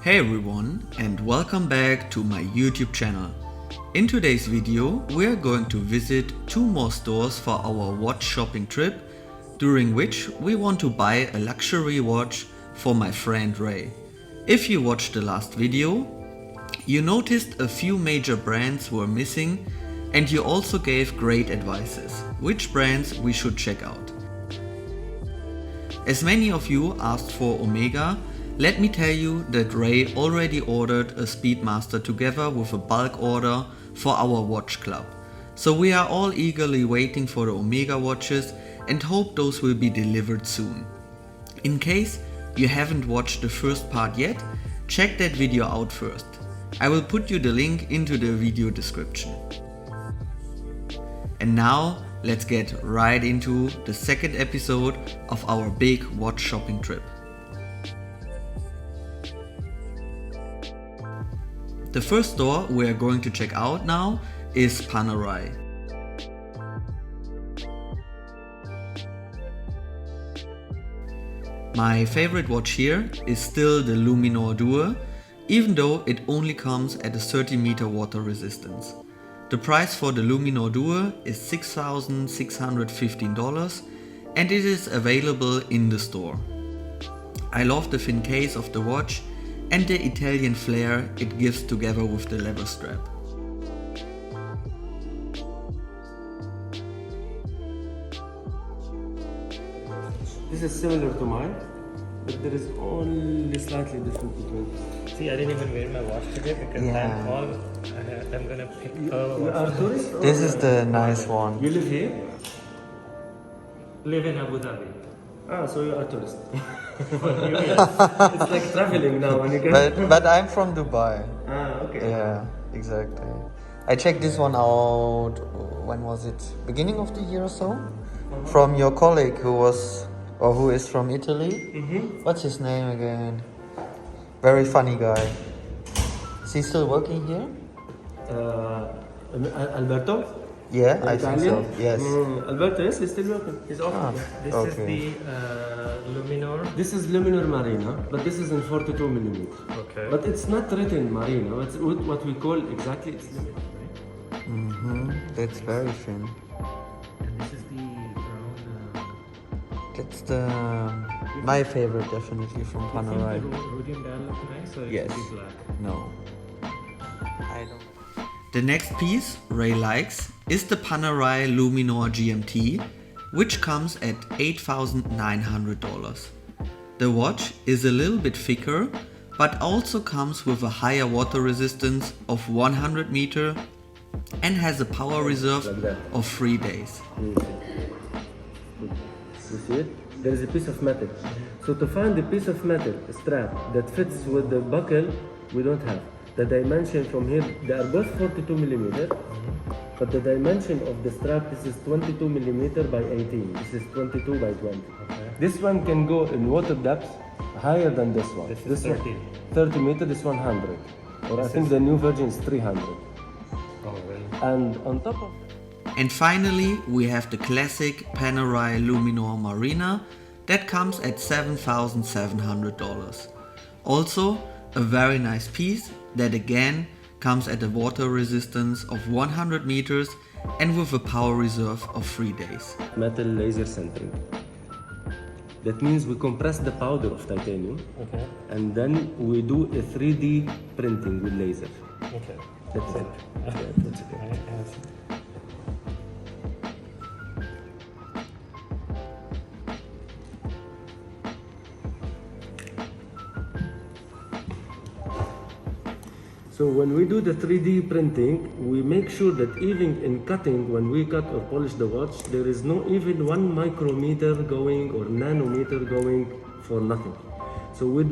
Hey everyone, and welcome back to my YouTube channel. In today's video we are going to visit two more stores for our watch shopping trip, during which we want to buy a luxury watch for my friend Ray. If you watched the last video, you noticed a few major brands were missing, and you also gave great advices which brands we should check out. As many of you asked for Omega, let me tell you that Ray already ordered a Speedmaster together with a bulk order for our watch club. So we are all eagerly waiting for the Omega watches and hope those will be delivered soon. In case you haven't watched the first part yet, check that video out first. I will put you the link into the video description. And now let's get right into the second episode of our big watch shopping trip. The first store we are going to check out now is Panerai. My favorite watch here is still the Luminor Duo, even though it only comes at a 30-meter water resistance. The price for the Luminor Duo is $6,615 and it is available in the store. I love the thin case of the watch and the Italian flair it gives together with the leather strap. This is similar to mine, but there is only slightly different between. See, I didn't even wear my watch today because I'm gonna pick her You are watch. tourist? Or This is the nice one. You live here? Live in Abu Dhabi. Ah, so you are tourist. It's like traveling now when you get. But I'm from Dubai. Ah, okay. Yeah, exactly. I checked this one out, when was it? Beginning of the year or so? From your colleague who is from Italy. What's his name again? Very funny guy. Is he still working here? Alberto? Yeah, The I think Italian? so. Yes. Alberto, yes, he's still working. He's off. This Okay. is the Luminor. This is Luminor Marina, but this is in 42 millimeters. Okay. But it's not written Marina. It's what we call exactly. It's Luminor. That's very thin. And this is the brown. That's my favorite definitely from You Panerai. think the rhodium dial look nice, or it Yes. should be black? No. I don't. The next piece Ray likes is the Panerai Luminor Gmt, which comes at $8,900. The watch is a little bit thicker, but also comes with a higher water resistance of 100 meter and has a power reserve of 3 days. You see it? There is a piece of metal. So to find a piece of metal, a strap that fits with the buckle, we don't have. The dimension from here, they are both 42 millimeter, but the dimension of the strap, this is 22 millimeter by 18. This is 22 by 20. Okay. This one can go in water depth higher than this one. This is 30. One, 30 meter, this 100. Or I think the new version is 300. Oh, really? And on top of And finally, we have the classic Panerai Luminor Marina that comes at $7,700. Also, a very nice piece that again comes at a water resistance of 100 meters and with a power reserve of 3 days. metal laser centering. That means we compress the powder of titanium, Okay. and then we do a 3D printing with laser. Okay. That's it. Yeah, that's okay. So when we do the 3D printing, we make sure that even in cutting, when we cut or polish the watch, there is no even 1 micrometer going or nanometer going for nothing. So we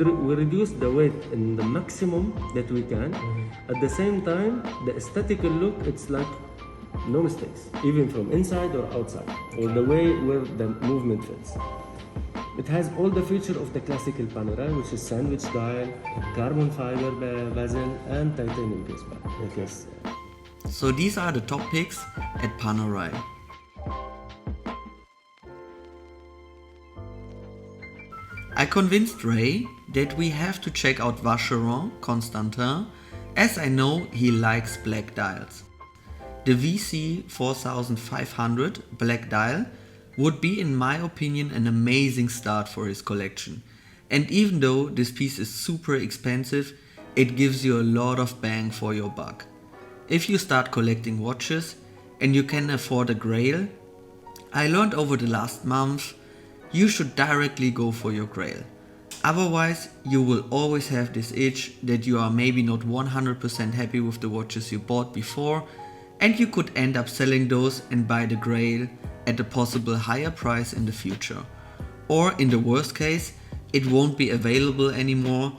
reduce the weight in the maximum that we can. At the same time, the aesthetical look, it's like no mistakes, even from inside or outside, or the way where the movement fits. It has all the features of the classical Panerai, which is sandwich dial, carbon fiber bezel, and titanium case bar. Yes. So these are the top picks at Panerai. I convinced Ray that we have to check out Vacheron Constantin, as I know he likes black dials. The VC 4500 black dial would be, in my opinion, an amazing start for his collection. And even though this piece is super expensive, it gives you a lot of bang for your buck. If you start collecting watches and you can afford a grail, I learned over the last month, you should directly go for your grail. Otherwise, you will always have this itch that you are maybe not 100% happy with the watches you bought before, and you could end up selling those and buy the grail at a possible higher price in the future. Or in the worst case, it won't be available anymore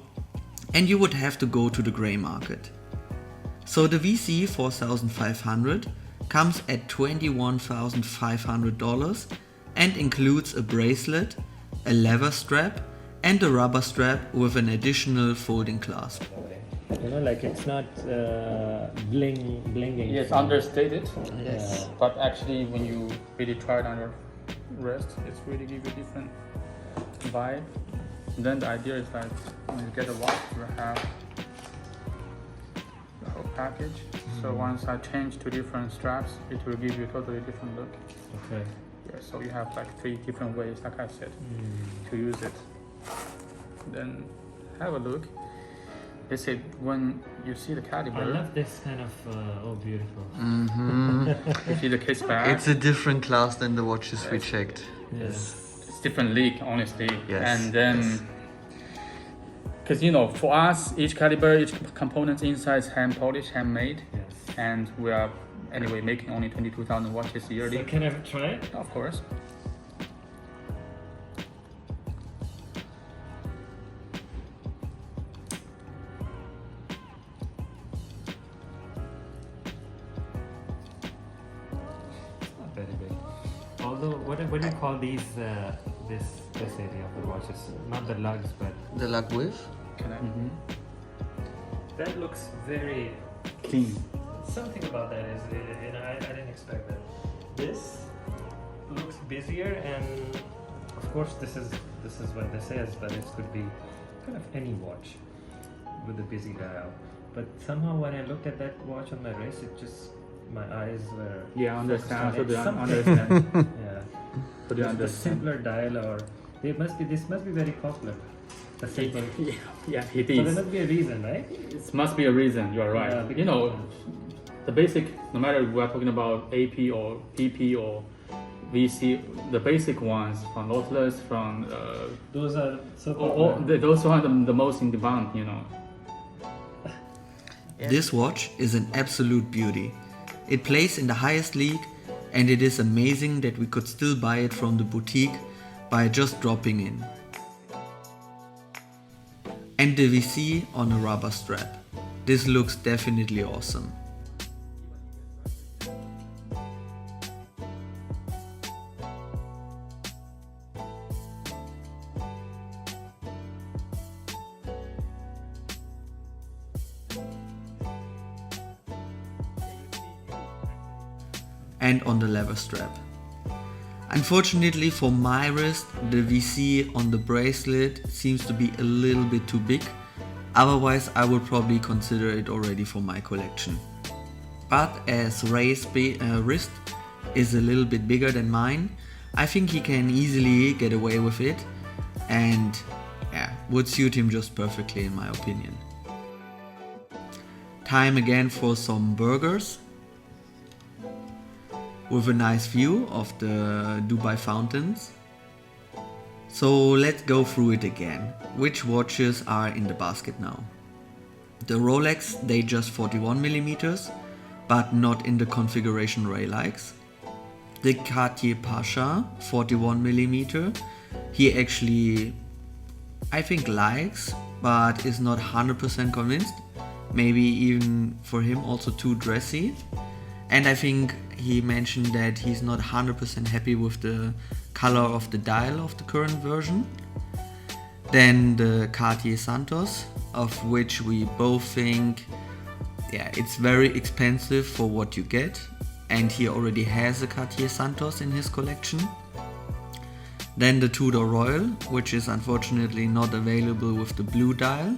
and you would have to go to the grey market. So the VC 4500 comes at $21,500 and includes a bracelet, a leather strap and a rubber strap with an additional folding clasp. You know, like it's not blinging. Yes, understated. Yes. But actually, when you really try it on your wrist, it's really give you a different vibe. And then the idea is like when you get a watch, you have the whole package. So once I change to different straps, it will give you a totally different look. Okay. Yeah, so you have like 3 different ways, like I said, to use it. Then have a look. They said when you see the caliber, I love this kind of, oh beautiful. you see the case back. It's a different class than the watches we checked. Yes. It's different league, honestly. Yes, And then, because you know, for us, each caliber, each component inside is hand polished, handmade, Yes. and we are anyway making only 22,000 watches yearly. So can I try it? Of course. Not very big. Although, what do you call these? This area of the watches, not the lugs, but The lug width? Can I? that looks very Clean. something about that is, you know, I didn't expect that. This looks busier, and of course this is what this is, but it could be kind of any watch with a busy dial. But somehow when I looked at that watch on my wrist, it just my eyes were Yeah, focused understand. on So it. they Something- understand. Yeah. So they A understand. simpler dial, or this must be very popular. The simple. Yeah, it So there is. must be a reason, right? It must be a reason. You are right. Yeah, You know, the basic, no matter if we're talking about AP or PP or VC, the basic ones from Nautilus, from Those are so popular. those are the most in demand. You know. This watch is an absolute beauty. It plays in the highest league and it is amazing that we could still buy it from the boutique by just dropping in. And the VC on a rubber strap. This looks definitely awesome. And on the leather strap. Unfortunately for my wrist, the VC on the bracelet seems to be a little bit too big, otherwise I would probably consider it already for my collection. But as Ray's wrist is a little bit bigger than mine, I think he can easily get away with it and would suit him just perfectly in my opinion. Time again for some burgers, with a nice view of the Dubai fountains. So let's go through it again. Which watches are in the basket now? The Rolex Datejust 41mm, but not in the configuration Ray likes. The Cartier Pascha 41mm, he actually I think likes, but is not 100% convinced. Maybe even for him also too dressy. And I think he mentioned that he's not 100% happy with the color of the dial of the current version. Then the Cartier Santos, of which we both think it's very expensive for what you get, and he already has a Cartier Santos in his collection. Then the Tudor Royal, which is unfortunately not available with the blue dial,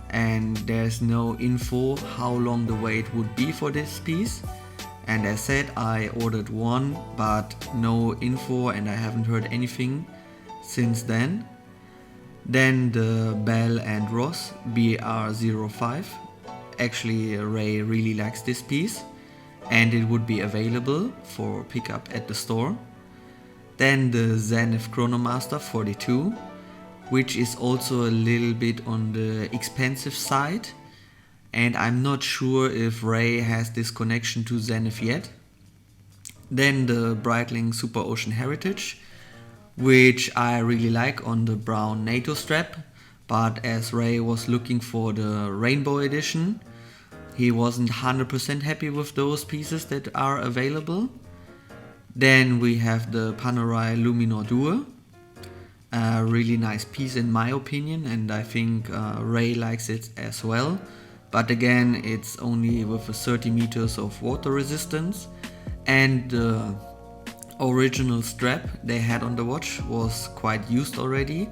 and there's no info how long the wait would be for this piece. And as said, I ordered one, but no info, and I haven't heard anything since then. Then the Bell&Ross BR05. Actually, Ray really likes this piece, and it would be available for pickup at the store. Then the Zenith Chronomaster 42, which is also a little bit on the expensive side, and I'm not sure if Ray has this connection to Zenith yet. Then the Breitling Super Ocean Heritage, which I really like on the brown NATO strap, but as Ray was looking for the Rainbow Edition, he wasn't 100% happy with those pieces that are available. Then we have the Panerai Luminor Duo, a really nice piece in my opinion, and I think Ray likes it as well. But again, it's only with a 30 meters of water resistance, and the original strap they had on the watch was quite used already,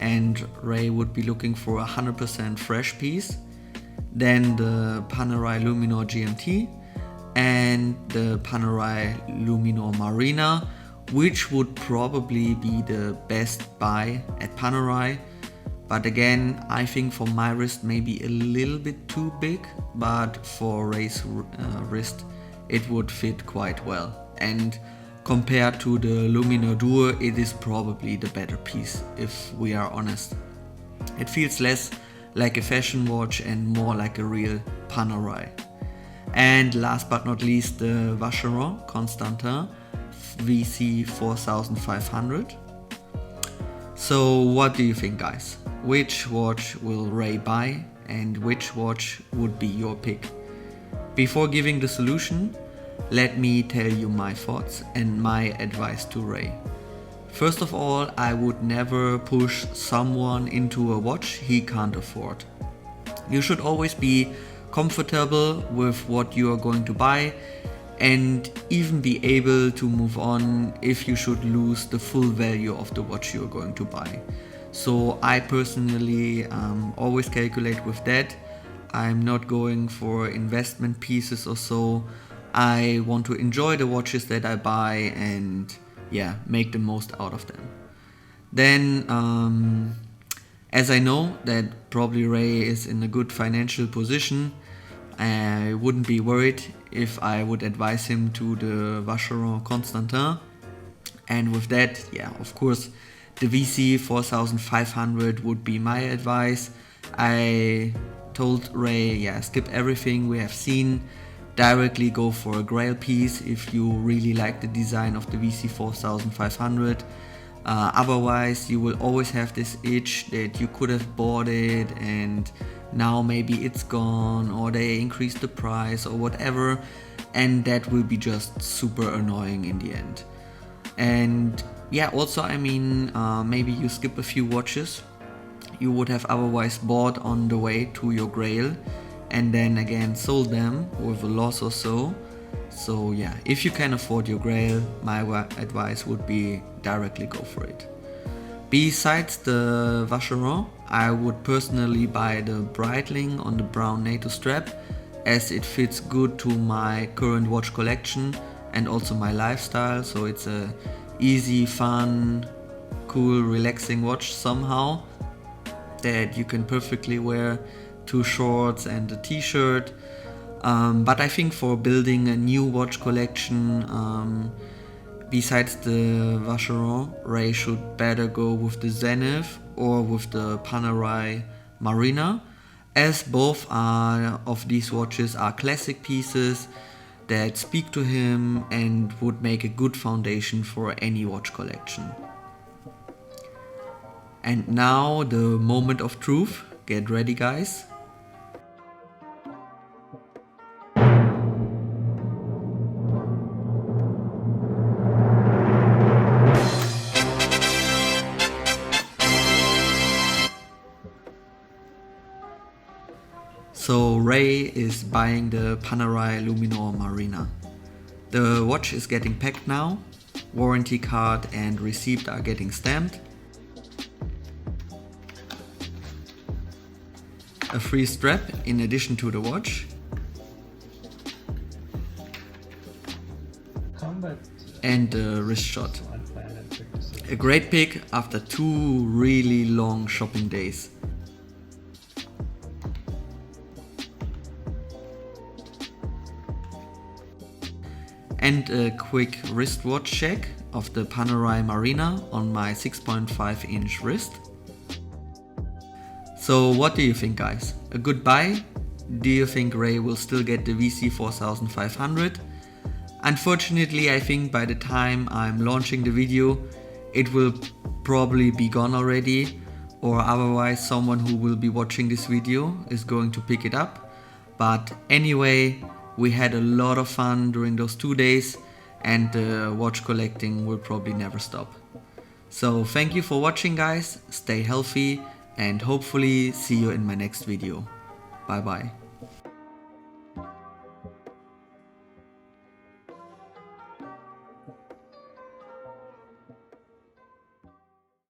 and Ray would be looking for a 100% fresh piece. Then the Panerai Luminor Gmt and the Panerai Luminor Marina, which would probably be the best buy at Panerai. But again, I think for my wrist maybe a little bit too big, but for Ray's wrist it would fit quite well. And compared to the Luminor Duo, it is probably the better piece, if we are honest. It feels less like a fashion watch and more like a real Panerai. And last but not least, the Vacheron Constantin VC 4500. So what do you think, guys? Which watch will Ray buy and which watch would be your pick? Before giving the solution, let me tell you my thoughts and my advice to Ray. First of all, I would never push someone into a watch he can't afford. You should always be comfortable with what you are going to buy and even be able to move on if you should lose the full value of the watch you are going to buy. So I personally always calculate with that. I'm not going for investment pieces or so. I want to enjoy the watches that I buy and make the most out of them. Then as I know that probably Ray is in a good financial position, I wouldn't be worried if I would advise him to the Vacheron Constantin. And with that, of course, the VC 4500 would be my advice. I told Ray, skip everything we have seen, directly go for a grail piece if you really like the design of the VC 4500. Otherwise, you will always have this itch that you could have bought it and now maybe it's gone, or they increased the price or whatever, and that will be just super annoying in the end. And also, I mean, maybe you skip a few watches you would have otherwise bought on the way to your grail and then again sold them with a loss or so. So if you can afford your grail, my advice would be directly go for it. Besides the Vacheron, I would personally buy the Breitling on the brown NATO strap, as it fits good to my current watch collection and also my lifestyle. So it's a easy, fun, cool, relaxing watch somehow that you can perfectly wear to shorts and a t-shirt. But I think for building a new watch collection, besides the Vacheron, Ray should better go with the Zenith or with the Panerai Marina, as both of these watches are classic pieces that speak to him and would make a good foundation for any watch collection. And now the moment of truth. Get ready, guys. So Ray is buying the Panerai Luminor Marina. The watch is getting packed now. warranty card and receipt are getting stamped. A free strap in addition to the watch. Combat And a wrist shot. unplanned. A great pick after 2 really long shopping days. And a quick wristwatch check of the Panerai Marina on my 6.5-inch wrist. So what do you think, guys? A good buy? Do you think Ray will still get the VC 4500? Unfortunately, I think by the time I'm launching the video, it will probably be gone already, or otherwise someone who will be watching this video is going to pick it up. But anyway, we had a lot of fun during those 2 days, and watch collecting will probably never stop. So thank you for watching, guys, stay healthy, and hopefully see you in my next video. Bye bye.